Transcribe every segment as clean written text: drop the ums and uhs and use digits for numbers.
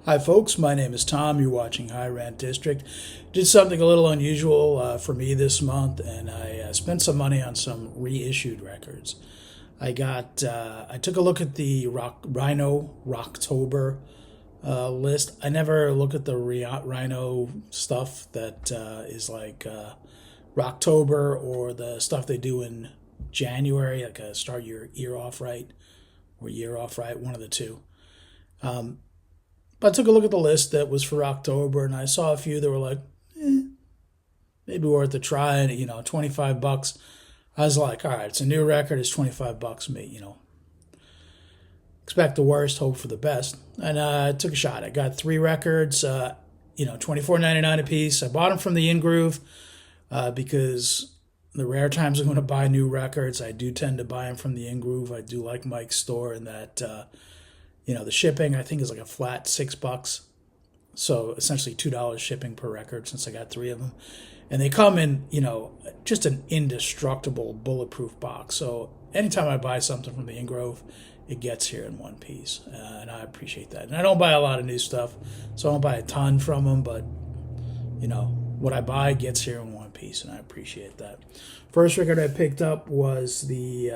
Hi, folks. My name is Tom. You're watching Rant District. Did something a little unusual for me this month, and I spent some money on some reissued records. I took a look at the Rhino Rocktober list. I never look at the Rhino stuff that is like Rocktober or the stuff they do in January, like start your year off right or year off right, one of the two. But I took a look at the list that was for October, and I saw a few that were like, maybe worth a try. And $25. I was like, all right, it's a new record. It's $25. Me, expect the worst, hope for the best, and I took a shot. I got three records. $24.99 a piece. I bought them from the In Groove because the rare times I'm going to buy new records, I do tend to buy them from the In Groove. I do like Mike's store, and that. The shipping I think is like a flat $6, so essentially $2 shipping per record since I got three of them, and they come in just an indestructible bulletproof box. So anytime I buy something from the In Grove, it gets here in one piece, and I appreciate that. And I don't buy a lot of new stuff, so I don't buy a ton from them, but what I buy gets here in one piece, and I appreciate that. First record I picked up was the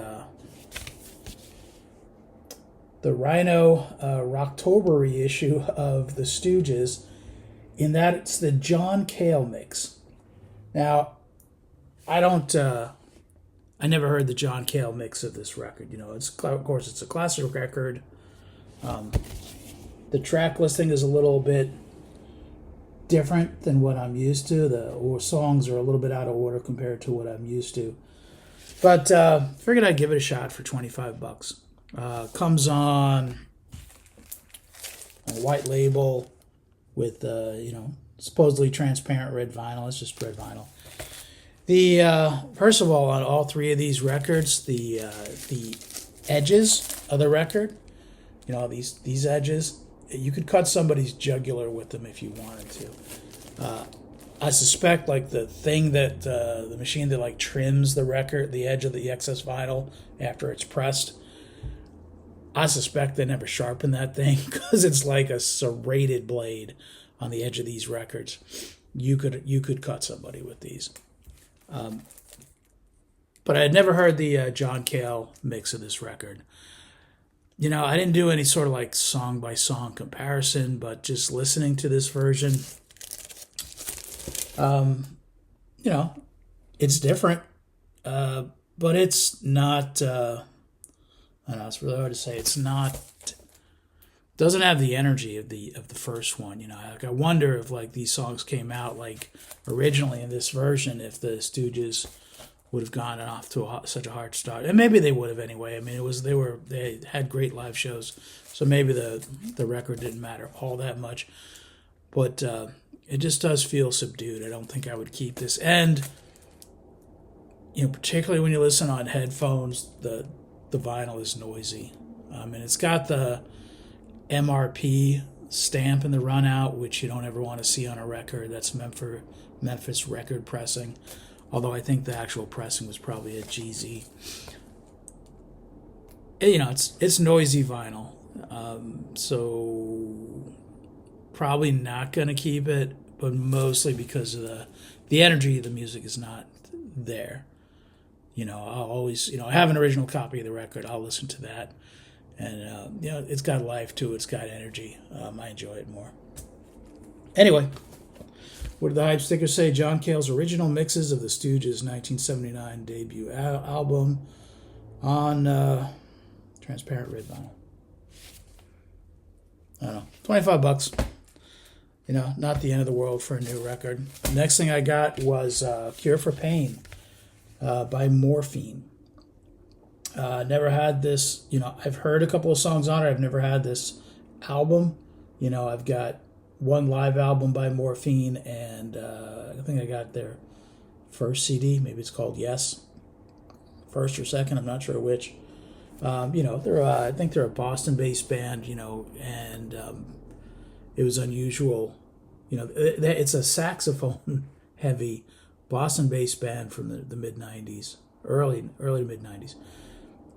Rhino Rocktober reissue of the Stooges, in that it's the John Cale mix. Now, I never heard the John Cale mix of this record. Of course, it's a classic record. The track listing is a little bit different than what I'm used to. The songs are a little bit out of order compared to what I'm used to. But figured I'd give it a shot for $25. Comes on a white label with supposedly transparent red vinyl. It's just red vinyl. The first of all three of these records, the edges of the record, these edges, you could cut somebody's jugular with them if you wanted to. I suspect like the thing that the machine that like trims the record, the edge of the excess vinyl after it's pressed, I suspect they never sharpened that thing because it's like a serrated blade on the edge of these records. You could cut somebody with these. But I had never heard the John Cale mix of this record. I didn't do any sort of like song by song comparison, but just listening to this version, it's different, but it's not. I know it's really hard to say. It's not. Doesn't have the energy of the first one. I wonder if like these songs came out like originally in this version, if the Stooges would have gone off to such a hard start, and maybe they would have anyway. I mean, they had great live shows, so maybe the record didn't matter all that much, but it just does feel subdued. I don't think I would keep this, and particularly when you listen on headphones, the vinyl is noisy. And it's got the MRP stamp in the run out, which you don't ever want to see on a record. That's meant for Memphis record pressing, although I think the actual pressing was probably at GZ. It's noisy vinyl, so probably not going to keep it, but mostly because of the energy of the music is not there. I'll always, I have an original copy of the record. I'll listen to that. And, it's got life to it. It's got energy. I enjoy it more. Anyway, what did the hype stickers say? John Cale's original mixes of the Stooges' 1979 debut album on transparent red vinyl. I don't know. $25. Not the end of the world for a new record. The next thing I got was Cure for Pain. By Morphine. Never had this, I've heard a couple of songs on it. I've never had this album. I've got one live album by Morphine, and I think I got their first CD. Maybe it's called Yes. First or second, I'm not sure which. I think they're a Boston-based band, and it was unusual. It's a saxophone-heavy Boston-based band from the mid-'90s, early mid-'90s,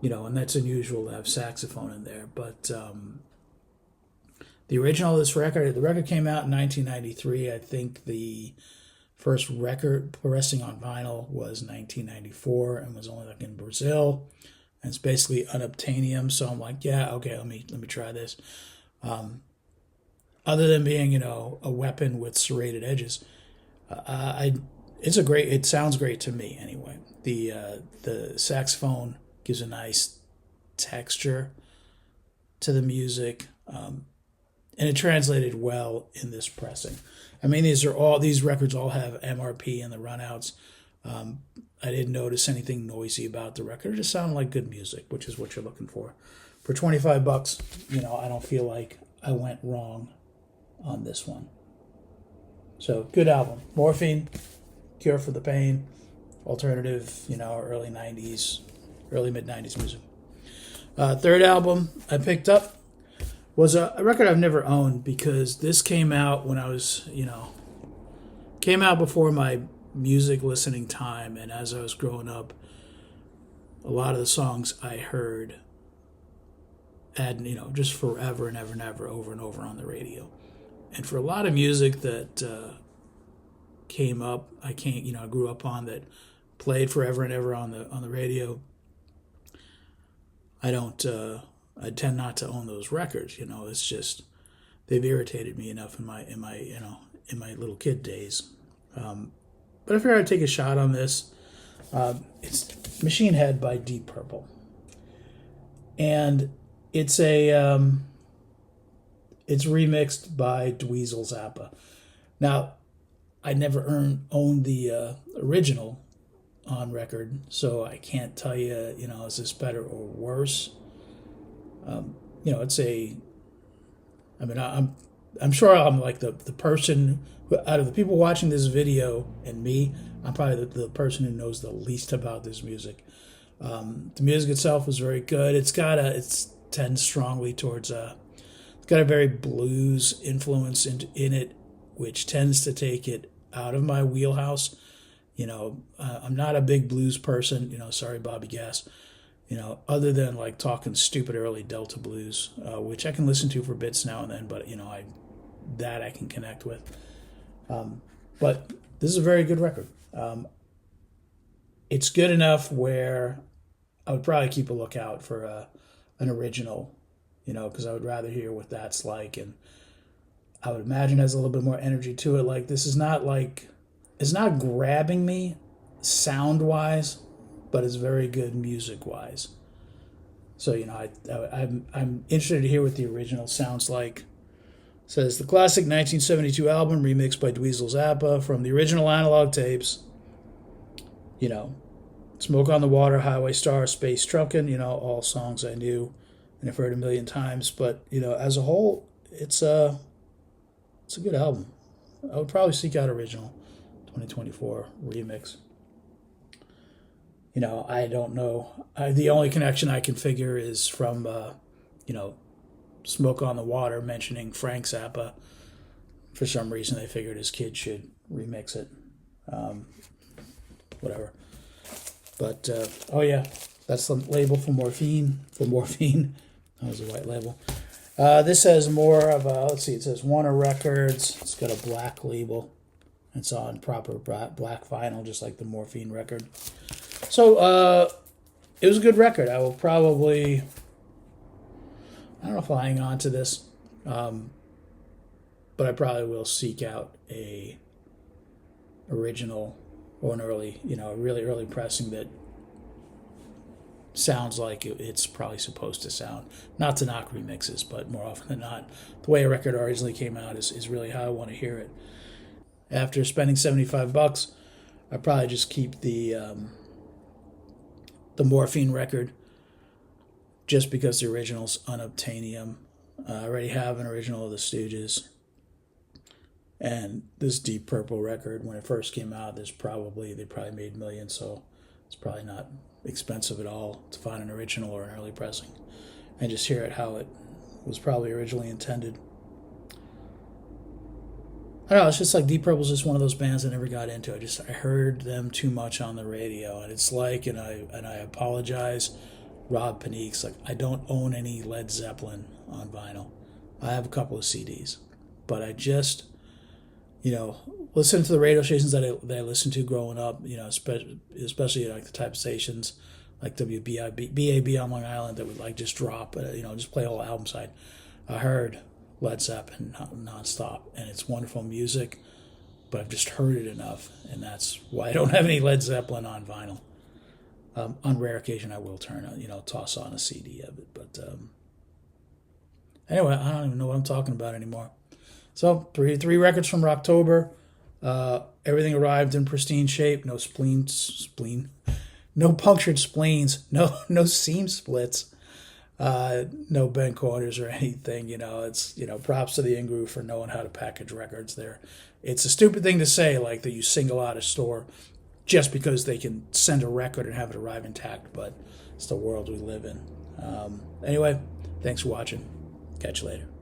and that's unusual to have saxophone in there. But The original of this record, the record came out in 1993. I think the first record pressing on vinyl was 1994 and was only like in Brazil. And it's basically unobtainium. So I'm like, yeah, okay, let me try this. Other than being, a weapon with serrated edges, it sounds great to me anyway. The saxophone gives a nice texture to the music, and it translated well in this pressing. I mean, these records all have MRP in the runouts. I didn't notice anything noisy about the record. It just sounded like good music, which is what you're looking for. For $25, I don't feel like I went wrong on this one. So, good album. Morphine, Cure for the Pain, alternative, early 90s, early mid-90s music. Third album I picked up was a record I've never owned because this came out when I was, came out before my music listening time, and as I was growing up, a lot of the songs I heard had, just forever and ever and ever, over and over on the radio. And for a lot of music that came up, I grew up on, that played forever and ever on the radio, I tend not to own those records. It's just they've irritated me enough in my little kid days. But I figured I'd take a shot on this. It's Machine Head by Deep Purple, and it's it's remixed by Dweezil Zappa. Now, I never owned the original on record, so I can't tell you, is this better or worse? I'm sure I'm like the person who, out of the people watching this video and me, I'm probably the person who knows the least about this music. The music itself was very good. It tends strongly towards it's got a very blues influence in it, which tends to take it out of my wheelhouse. I'm not a big blues person. Sorry, Bobby Gass. Other than like talking stupid early Delta blues, which I can listen to for bits now and then, but I can connect with. But this is a very good record. It's good enough where I would probably keep a lookout for an original, because I would rather hear what that's like, and I would imagine it has a little bit more energy to it. Like, this is not like, it's not grabbing me sound wise, but it's very good music wise. So I'm interested to hear what the original sounds like. It says the classic 1972 album remixed by Dweezil Zappa from the original analog tapes. Smoke on the Water, Highway Star, Space Truckin', all songs I knew and I've heard a million times. But as a whole, it's a good album. I would probably seek out original 2024 remix. I don't know. The only connection I can figure is from, Smoke on the Water mentioning Frank Zappa. For some reason, they figured his kid should remix it. Whatever. But, that's the label for Morphine. That was a white label. This has more of a, let's see, it says Warner Records. It's got a black label. It's on proper black vinyl, just like the Morphine record. So, it was a good record. I will probably, I don't know if I'll hang on to this, but I probably will seek out a original or an early, a really early pressing that sounds like it's probably supposed to sound. Not to knock remixes, but more often than not, the way a record originally came out is really how I want to hear it. After spending $75, I probably just keep the Morphine record, just because the original's unobtainium. I already have an original of the Stooges. And this Deep Purple record, when it first came out, they probably made millions, so it's probably not expensive at all to find an original or an early pressing and just hear it how it was probably originally intended. I don't know, it's just like Deep Purple's just one of those bands I never got into. I heard them too much on the radio, and it's like, and I apologize, Rob Panique's, like, I don't own any Led Zeppelin on vinyl. I have a couple of CDs, but I just, listen to the radio stations that I listened to growing up, especially like the type of stations like WBAB on Long Island that would like just drop, just play a whole album side. I heard Led Zeppelin nonstop, and it's wonderful music, but I've just heard it enough, and that's why I don't have any Led Zeppelin on vinyl. On rare occasion, I will toss on a CD of it, but anyway, I don't even know what I'm talking about anymore. So three records from Rocktober. Everything arrived in pristine shape. No no punctured spleens. No seam splits. No bent corners or anything. It's props to the In-Groove for knowing how to package records. There, it's a stupid thing to say, like that you single out a store just because they can send a record and have it arrive intact, but it's the world we live in. Anyway, thanks for watching. Catch you later.